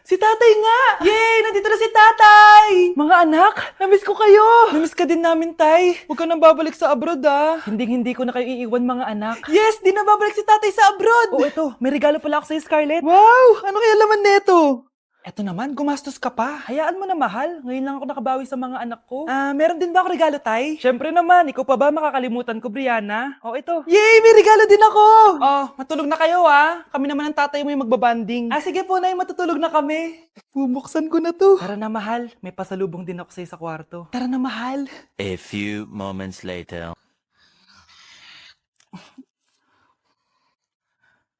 Si tatay nga! Yay! Nandito na si tatay! Mga anak, namiss ko kayo! Namiss ka din namin, tay. Huwag ka nang babalik sa abroad, ah. Hindi ko na kayo iiwan, mga anak. Yes! Di na babalik si tatay sa abroad! Oh, eto. May regalo pala ako sa'yo, Scarlett. Wow! Ano kaya laman neto? Eto naman, gumastos ka pa. Hayaan mo na, mahal. Ngayon lang ako nakabawi sa mga anak ko. Meron din ba ako regalo, tay? Syempre naman, ikaw pa ba makakalimutan ko, Brianna? Oh, ito. Yay! May regalo din ako! Oh, matulog na kayo, ah. Kami naman ang tatay mo yung magbabanding. Sige po, nay, matutulog na kami. Bubuksan ko na to. Tara na, mahal. May pasalubong din ako sa'yo sa kwarto. Tara na, mahal. A few moments later.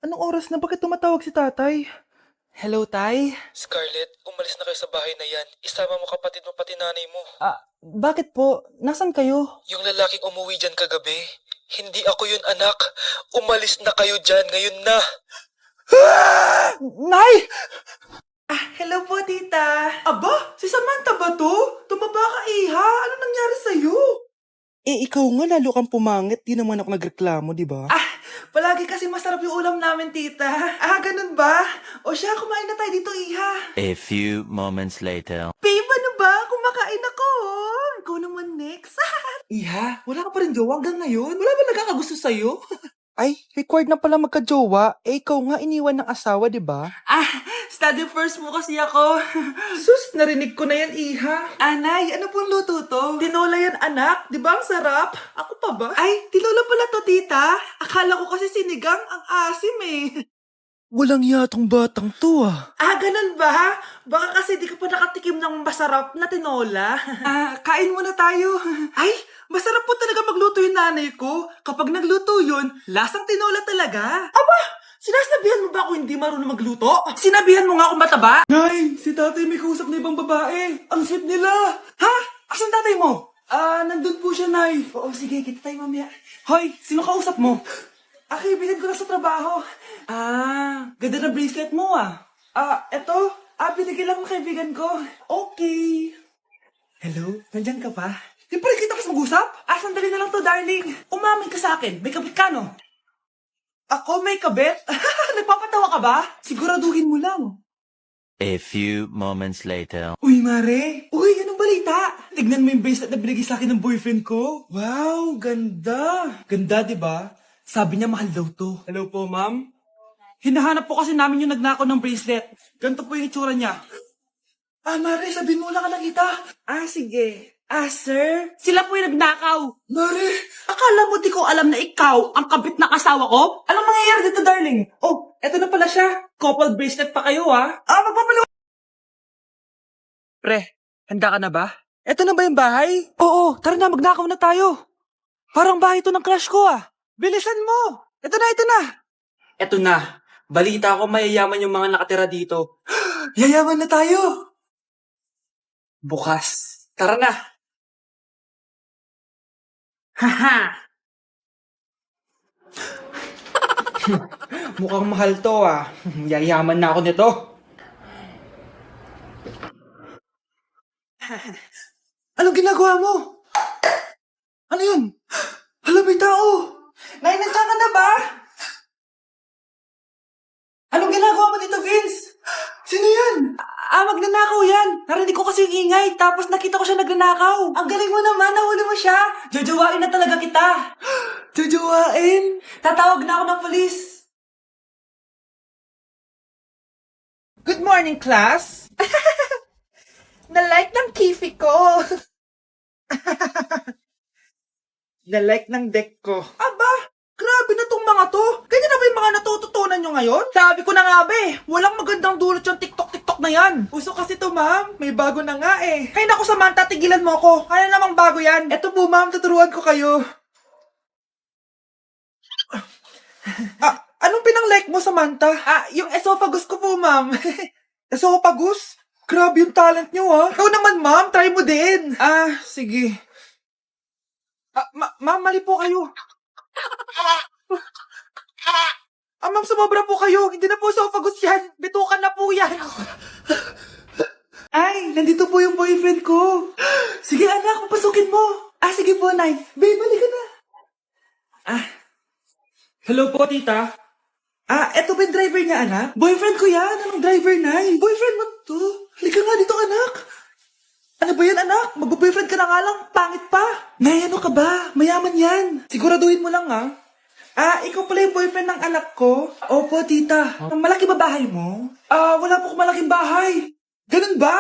Anong oras na? Bakit tumatawag si tatay? Hello, tay? Scarlett, umalis na kayo sa bahay na yan. Isama mo kapatid mo pati nanay mo. Bakit po? Nasaan kayo? Yung lalaking umuwi dyan kagabi, hindi ako yun anak. Umalis na kayo dyan ngayon na. Nay! Hello po, tita. Aba, si Samantha ba to? Tumaba ka, iha. Ano nangyari sa'yo? Ikaw nga lalo kang pumangit. Di naman ako nagreklamo, di ba? Palagi kasi masarap yung ulam namin, tita. Ganun ba? O siya, kumain na tayo dito, iha. A few moments later. Babe, ano ba? Kumakain ako. Ikaw naman next. Iha, wala ka pa rin jowa hanggang ngayon? Wala ba nagkakagusto sa'yo? Ay, required na pala magka-jowa. Ikaw nga iniwan ng asawa, di ba? Study first mo kasi ako. Sus, narinig ko na yan, iha. Anay, ano pong luto to? Tinola yan, anak. Di ba ang sarap? Ako pa ba? Ay, tinola pala to, tita. Akala ko kasi sinigang ang asim eh. Walang yatong batang to ah. Ganun ba? Baka kasi di ka pa nakatikim ng masarap na tinola. Kain muna tayo. Ay, masarap po talaga magluto yung nanay ko. Kapag nagluto yun, lasang tinola talaga. Aba, sinasabihan mo ba ako hindi marunong magluto? Sinabihan mo nga akong mataba? Nay, si tatay may kausap na ibang babae. Ang sweet nila. Ha? Asan tatay mo? Nandun po siya, Nay. Oo, sige, kita tayo mamaya. Hoy, sino kausap mo? Kaibigan ko na sa trabaho. Ganda na bracelet mo eto. Binigyan lang ng kaibigan ko. Okay. Hello? Nandyan ka pa? Di pa rin kita kasi mag-usap? Sandali na lang to, darling. Umamin ka sa akin. May kabit ka, no? Ako may kabit? Nagpapatawa ka ba? Siguraduhin mo lang. A few moments later. Uy, Mare! Uy, anong balita? Tignan mo yung bracelet na binigay sa akin ng boyfriend ko. Wow, ganda. Ganda, di ba? Sabi niya mahal daw to. Hello po, ma'am. Hinahanap po kasi namin yung nagnakaw ng bracelet. Ganito po yung itsura niya. Mare, sabihin mo lang ka nakita. Sige. Sir? Sila po yung nagnakaw. Mare! Akala mo di ko alam na ikaw ang kabit ng asawa ko? Anong mangyayari dito, darling? Oh, eto na pala siya. Couple bracelet pa kayo, magpapaliw... Pre, handa ka na ba? Eto na ba yung bahay? Oo, tara na, magnakaw na tayo. Parang bahay to ng crush ko, Bilisan mo! Ito na! Eto na. Balita ko mayayaman yung mga nakatira dito. Yayaman na tayo! Bukas. Tara na! Haha! Mukhang mahal to, Yayaman na ako nito. Anong ginagawa mo? Ano yun? Hala, may tao! Nay, nandiyan ka na ba? Anong ginagawa mo dito, Vince? Sino yan? Magnanakaw yan. Narinig ko kasi yung ingay, tapos nakita ko siya nagnanakaw. Ang galing mo naman, nahuli mo siya. Jojowain na talaga kita. Jojowain? Tatawag na ako ng polis. Good morning, class. Na-like ng kifi ko. Na-like ng deck ko. Aba, grabe na tong mga to. Ganyan na ba yung mga natututunan nyo ngayon? Sabi ko na nga walang magandang dulot yung TikTok na yan. Uso kasi to, ma'am. May bago na nga Hay naku, Samantha, tigilan mo ako. Ano namang bago yan? Eto po, ma'am, tuturuan ko kayo. Anong pinang-like mo, Samantha? Yung esophagus ko po, ma'am. Esophagus? Grabe yung talent nyo, Ikaw naman, ma'am, try mo din. Sige. Ma'am, mali po kayo. Ma'am, sumobra po kayo. Hindi na po esophagus yan. Bitukan na po yan. Ay, nandito po yung boyfriend ko. Sige, anak, pasukin mo. Sige po, Nay. Babe, balik ka na. Hello po, tita. Eto ba yung driver niya, anak? Boyfriend ko yan. Anong driver, Nay? Boyfriend mo? ka na nga lang, pangit pa. Nay, ano ka ba? Mayaman yan. Siguraduhin mo lang, ha? Ikaw pala yung boyfriend ng anak ko? Opo, tita. Malaki ba bahay mo? Wala po akong malaking bahay. Ganun ba?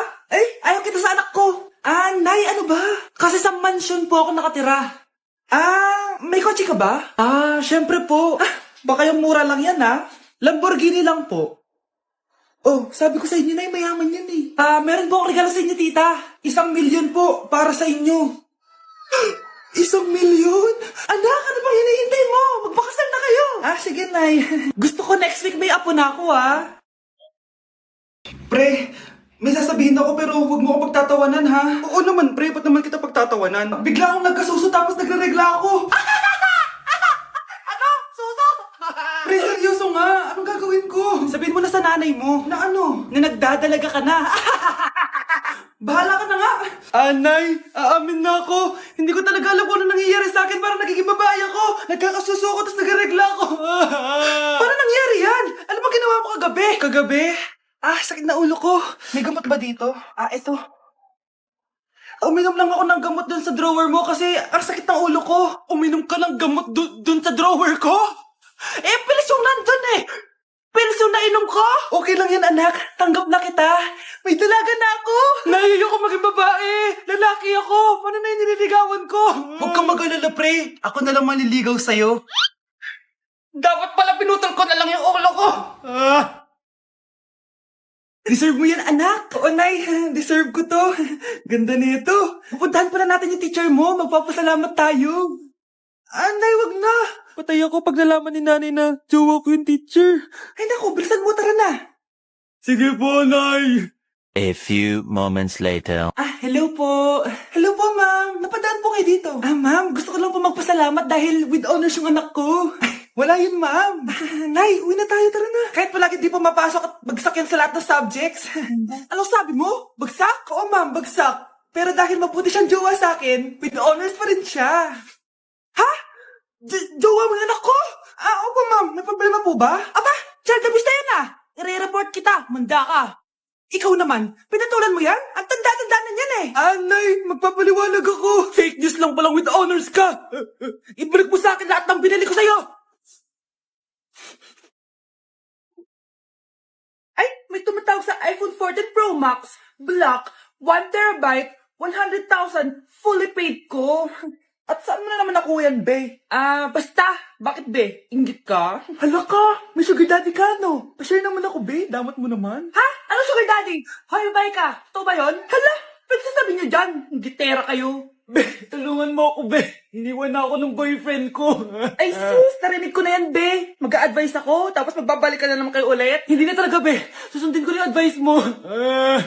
Ayaw kita sa anak ko. Nay, ano ba? Kasi sa mansion po ako nakatira. May kotse ka ba? Syempre po. Baka yung mura lang yan, ha? Lamborghini lang po. Oh, sabi ko sa inyo, Nay, mayaman yan eh. Meron po akong regalo sa inyo, tita. 1,000,000 po, para sa inyo. 1,000,000? Anak, ano bang hinihintay mo? Magpakasal na kayo. Sige, Nay. Gusto ko next week may apo na ako, ha? Pre, may sasabihin ako pero huwag mo ako pagtatawanan, ha? Oo naman, pre. Ba't naman kita pagtatawanan? Bigla akong nagkasuso tapos nagre-regla ako. Ano? Suso? Pre, seryoso nga. Anong gagawin ko? Sabihin mo na sa nanay mo. Na ano? Na nagdadalaga ka na. Bahala ka na nga. Nay, aamin na ako. Hindi ko talaga alam kung ano nangyayari sa akin. Parang nagiging babae ako. Nagkakasuso ako tapos nagre-regla ako. Paano nangyari yan? Ano ba ginawa mo kagabi? Kagabi? Sakit na ulo ko. May gamot ba dito? Ito. Uminom lang ako ng gamot dun sa drawer mo kasi ang sakit ng ulo ko. Uminom ka ng gamot dun sa drawer ko? Pilis yung nandun eh. Pilis yung nainom ko? Okay lang yan, anak. Tanggap na kita. May dalaga na ako. Nahiyo ko maging babae. Lalaki ako. Paano na yung nililigawan ko? Huwag kang mag-alala, pre. Ako na lang maliligaw sa'yo. Dapat pala pinutol ko na lang yung ulo ko. Deserve mo yan, anak. Oo, Nay. Deserve ko to. Ganda nito. Pupuntahan pala natin yung teacher mo. Magpapasalamat tayo. Nay, wag na. Patay ako pag nalaman ni nanay na jowa ko yung teacher. Ay, naku. Bilisan mo. Tara na. Sige po, Nay. A few moments later. Hello po. Hello po, ma'am. Napadaan po kayo dito. Ma'am. Gusto ko lang po magpasalamat dahil with honors yung anak ko. Wala yun, ma'am. Nay, uwi na tayo, tara na. Kahit palagi di pa mapasok at bagsak yan sa lahat ng subjects. Anong sabi mo? Bagsak? Oo, ma'am, bagsak. Pero dahil mabuti siyang jowa sa akin, with honors pa rin siya. Ha? Jowa mo yung anak ko? Opo, ma'am. May problema po ba? Aba, child abuse na yan I-report kita. Manda ka. Ikaw naman, pinatulan mo yan? Ang tanda-tanda na yan Nay, magpapaliwanag ako. Fake news lang palang with honors ka. Ibalik mo sa akin lahat ng binili ko sa'yo. Ay, may tumatawag sa iPhone 14 Pro Max. Black, 1TB, 100,000, fully paid ko. At saan mo na naman nakuha yan, be? Basta. Bakit, be? Inggit ka? Hala ka, may sugar daddy ka, no? Pa-share naman ako, be. Damat mo naman. Ha? Ano sugar daddy? Hoy, babae ka. Totoo ba yun? Hala, pwede sasabihin niyo dyan. Inggitera kayo. Be, tulungan mo ako, be. Iniwan na ako ng boyfriend ko. Ay, sus, narinig ko na yan, be. Mag-a-advise ako, tapos magbabalik ka na naman kayo ulit. Hindi na talaga, be. Susundin ko yung advice mo.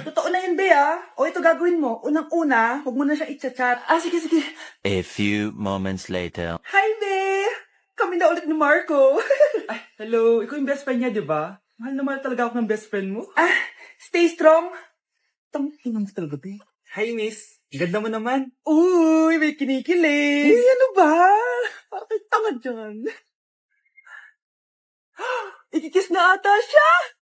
Totoo na yan, be, O, ito gagawin mo. Unang-una, huwag mo na siyang i-chat. Sige, sige. A few moments later. Hi, be. Kami na ulit ni Marco. Hello. Ikaw yung best friend niya, di ba? Mahal na mahal talaga ako ng best friend mo. Stay strong. Tangina mo talaga, be. Hi, miss. Ganda mo naman. Uy, may kinikilig. Uy, ano ba? Parang tamad dyan. Ikikiss na ata siya.